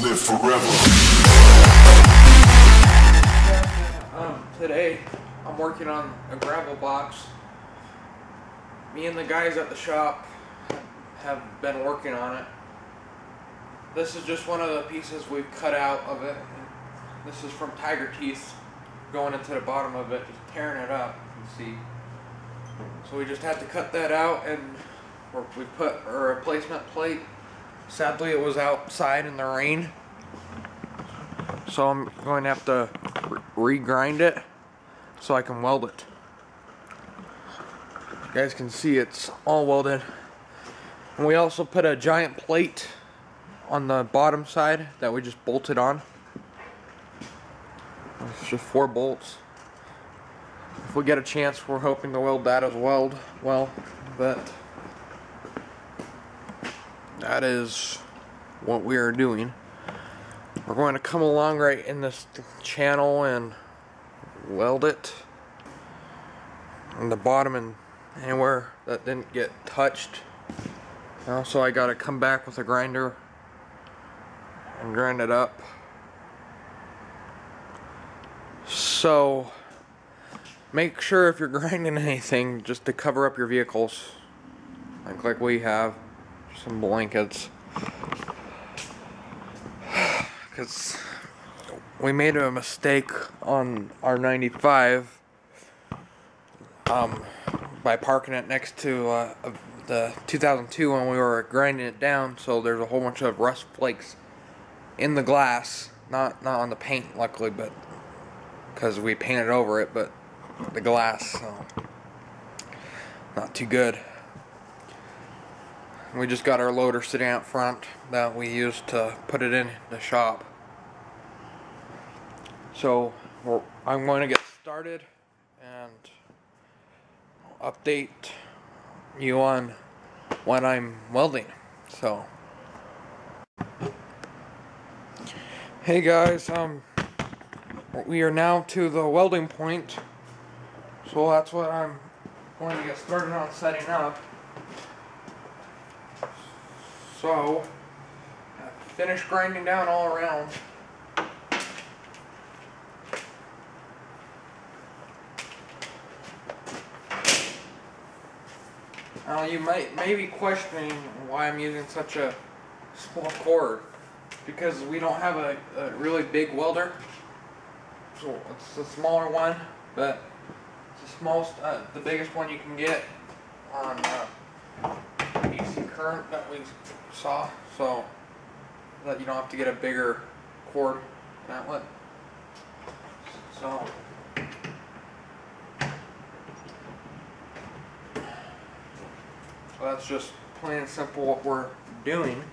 live forever. Today I'm working on a gravel box. Me and the guys at the shop have been working on it. This is just one of the pieces we've cut out of it. This is from tiger teeth going into the bottom of it, just tearing it up, you can see. So we just had to cut that out, and we put a replacement plate. Sadly it was outside in the rain, so I'm going to have to re-grind it so I can weld it. You guys can see it's all welded. And we also put a giant plate on the bottom side that we just bolted on. It's just 4 bolts. If we get a chance, we're hoping to weld that as well, but that is what we are doing. We're going to come along right in this channel and weld it on the bottom and anywhere that didn't get touched. Also, I gotta come back with a grinder and grind it up. So make sure if you're grinding anything just to cover up your vehicles, like we have some blankets, because we made a mistake on our 95 by parking it next to the 2002 when we were grinding it down. So there's a whole bunch of rust flakes in the glass, not on the paint, luckily, but because we painted over it, but the glass, so not too good. We just got our loader sitting out front that we used to put it in the shop. So I'm going to get started and update you on what I'm welding. So, hey guys, we are now to the welding point, so that's what I'm going to get started on setting up. So, finished grinding down all around. Now you may be questioning why I'm using such a small cord, because we don't have a really big welder. So it's a smaller one, but it's the smallest, the biggest one you can get on AC current that we saw, so that you don't have to get a bigger cord outlet. So that's just plain and simple what we're doing.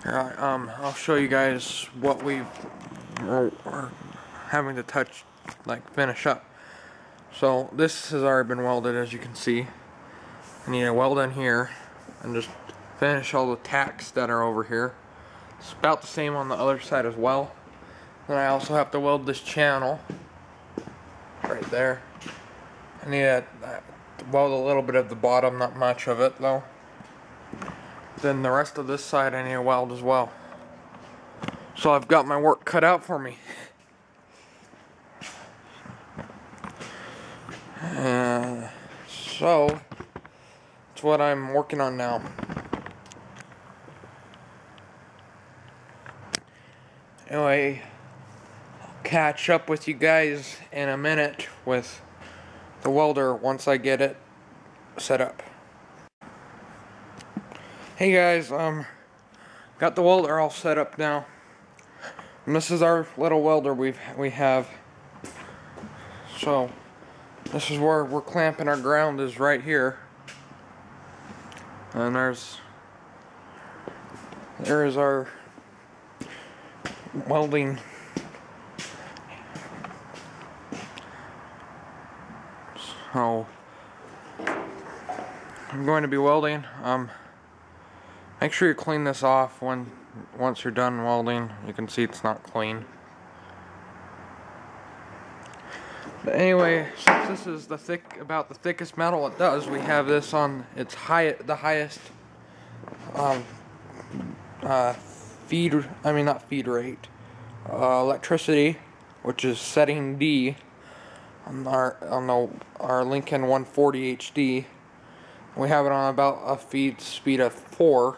Here, I'll show you guys what we're having to touch, finish up. So this has already been welded, as you can see. I need to weld in here and just finish all the tacks that are over here. It's about the same on the other side as well. Then I also have to weld this channel right there. I need to weld a little bit of the bottom, not much of it though. Then the rest of this side I need to weld as well. So I've got my work cut out for me. So that's what I'm working on now. Anyway, I'll catch up with you guys in a minute with the welder once I get it set up. Hey guys, got the welder all set up now. And this is our little welder we have. So this is where we're clamping our ground, is right here. And there is our welding. So I'm going to be welding. Make sure you clean this off once you're done welding. You can see it's not clean. But anyway, since this is about the thickest metal it does, we have this on its the highest not feed rate, electricity, which is setting D on our Lincoln 140 HD. We have it on about a feed speed of 4.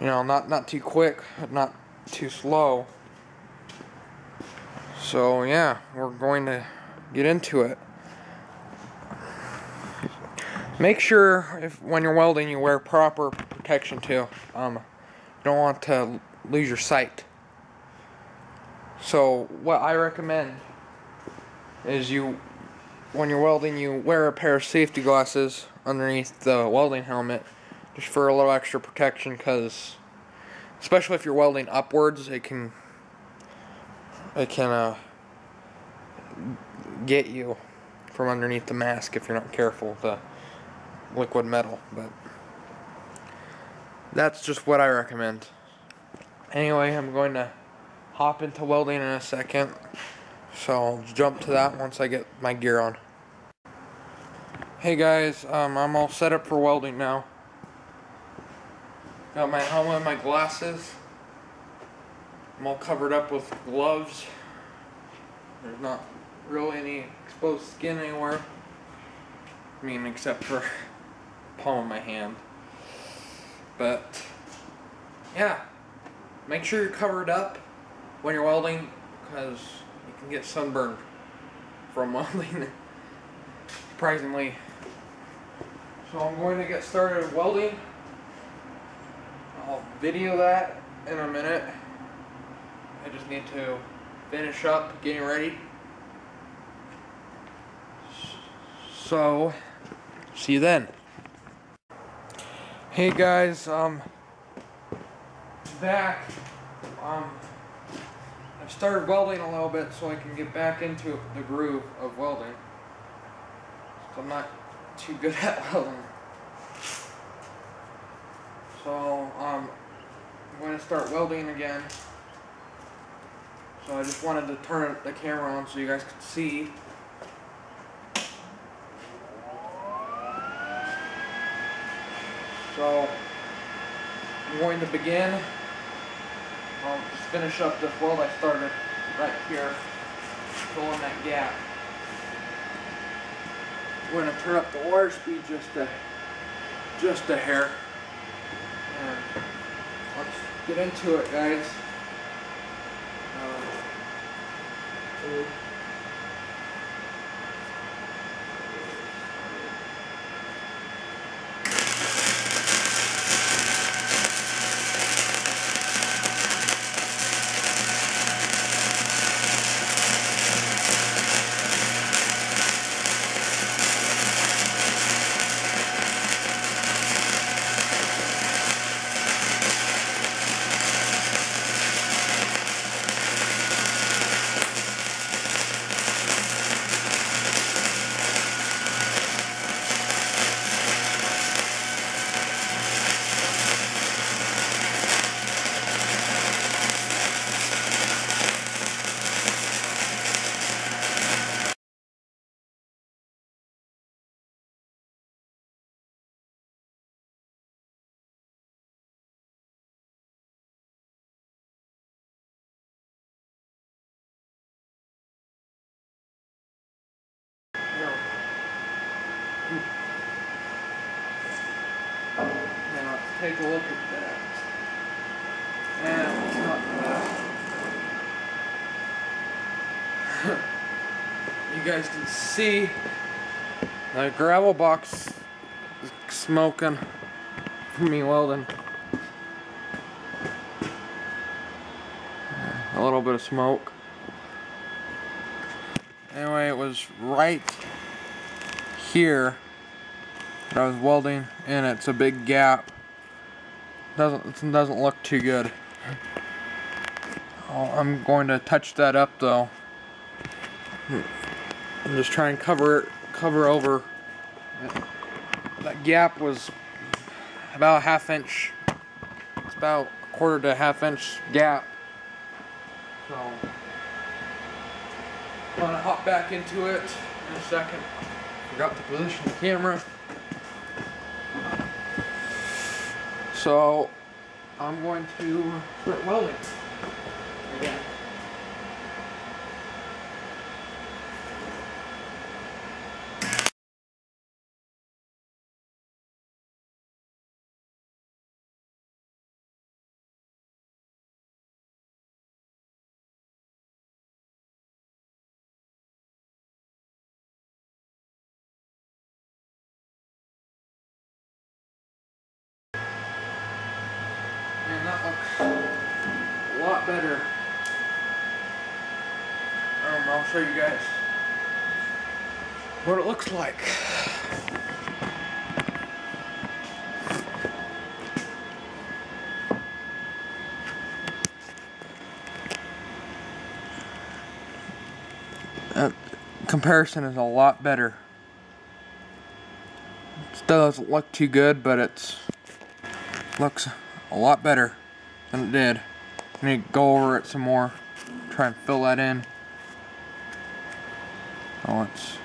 You know, not too quick, not too slow. So yeah, we're going to get into it. Make sure when you're welding you wear proper protection too. You don't want to lose your sight. So what I recommend is when you're welding, you wear a pair of safety glasses underneath the welding helmet, just for a little extra protection, because especially if you're welding upwards, it can get you from underneath the mask if you're not careful with the liquid metal. But that's just what I recommend. Anyway, I'm going to hop into welding in a second, so I'll jump to that once I get my gear on. Hey guys, I'm all set up for welding now. Got my helmet and my glasses. I'm all covered up with gloves. There's not really any exposed skin anywhere. I mean, except for palm of my hand. But yeah, make sure you're covered up when you're welding, because you can get sunburned from welding, surprisingly. So I'm going to get started welding. I'll video that in a minute. I just need to finish up getting ready. So, see you then. Hey guys, back. I've started welding a little bit so I can get back into the groove of welding. So I'm not too good at welding. So, I'm going to start welding again. So I just wanted to turn the camera on so you guys could see. So, I'm going to begin. I'll just finish up this weld I started right here, filling that gap. I'm going to turn up the water speed just a hair. And let's get into it, guys. Now let's take a look at that. And it's not bad. You guys can see the gravel box is smoking from me welding. A little bit of smoke. Anyway, it was right here that I was welding, and it's a big gap. Doesn't look too good. I'm going to touch that up though. I'm just trying to cover over. That gap was about a ½ inch. It's about a quarter to ½ inch gap. So I'm gonna hop back into it in a second. Forgot to position the camera. So I'm going to quit welding again. And that looks a lot better. I'll show you guys what it looks like. Comparison is a lot better. It still doesn't look too good, but it looks a lot better than it did. I need to go over it some more, try and fill that in. Oh, it's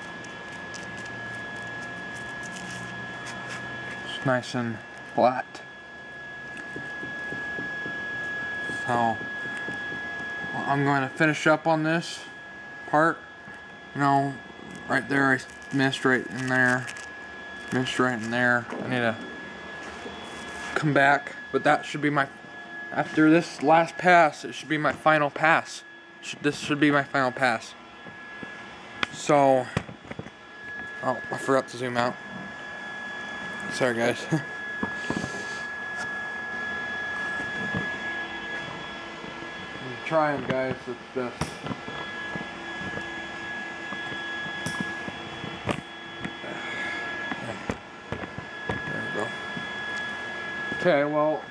nice and flat. So I'm going to finish up on this part. You know, right there I missed right in there. Missed right in there. I need to come back, but that should be my, after this last pass, it should be my final pass. This should be my final pass. So, oh, I forgot to zoom out. Sorry guys. I'm trying, guys, it's best. There we go. Okay, well,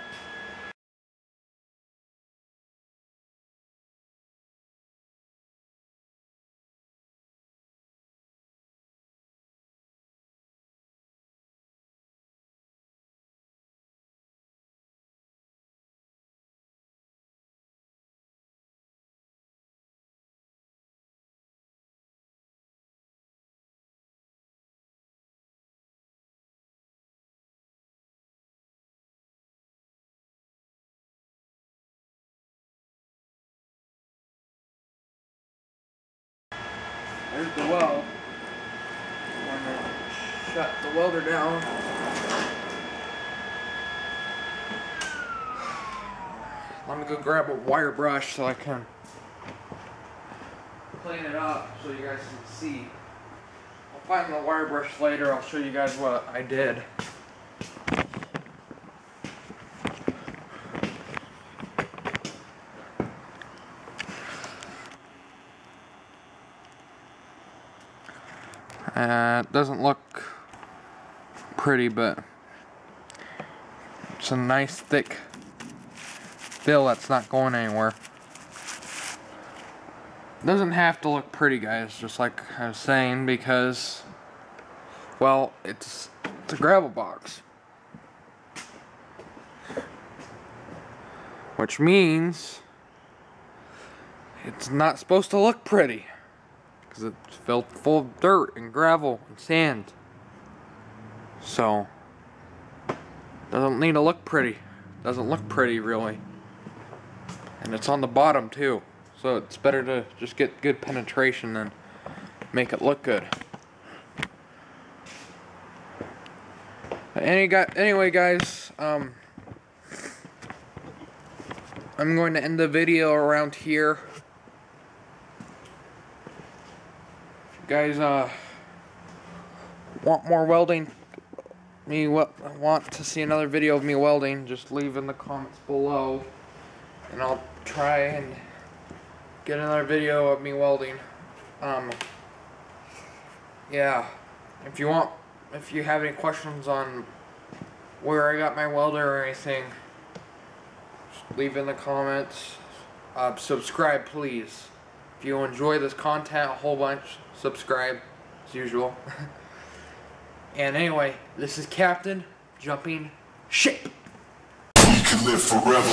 there's the weld. I'm going to shut the welder down. Let me go grab a wire brush so I can clean it up so you guys can see. I'll find the wire brush later. I'll show you guys what I did. It doesn't look pretty, but it's a nice thick fill that's not going anywhere. It doesn't have to look pretty, guys, just like I was saying, because, well, it's a gravel box. Which means it's not supposed to look pretty, because it's filled full of dirt and gravel and sand. So, doesn't need to look pretty. Doesn't look pretty, really. And it's on the bottom too, so it's better to just get good penetration than make it look good. Anyway, guys, I'm going to end the video around here. If you guys want more welding, want to see another video of me welding, just leave in the comments below, and I'll try and get another video of me welding. Yeah, if you have any questions on where I got my welder or anything, just leave in the comments. Subscribe, please. If you enjoy this content a whole bunch, subscribe as usual. And anyway, this is Captain Jumping Ship. We can live forever.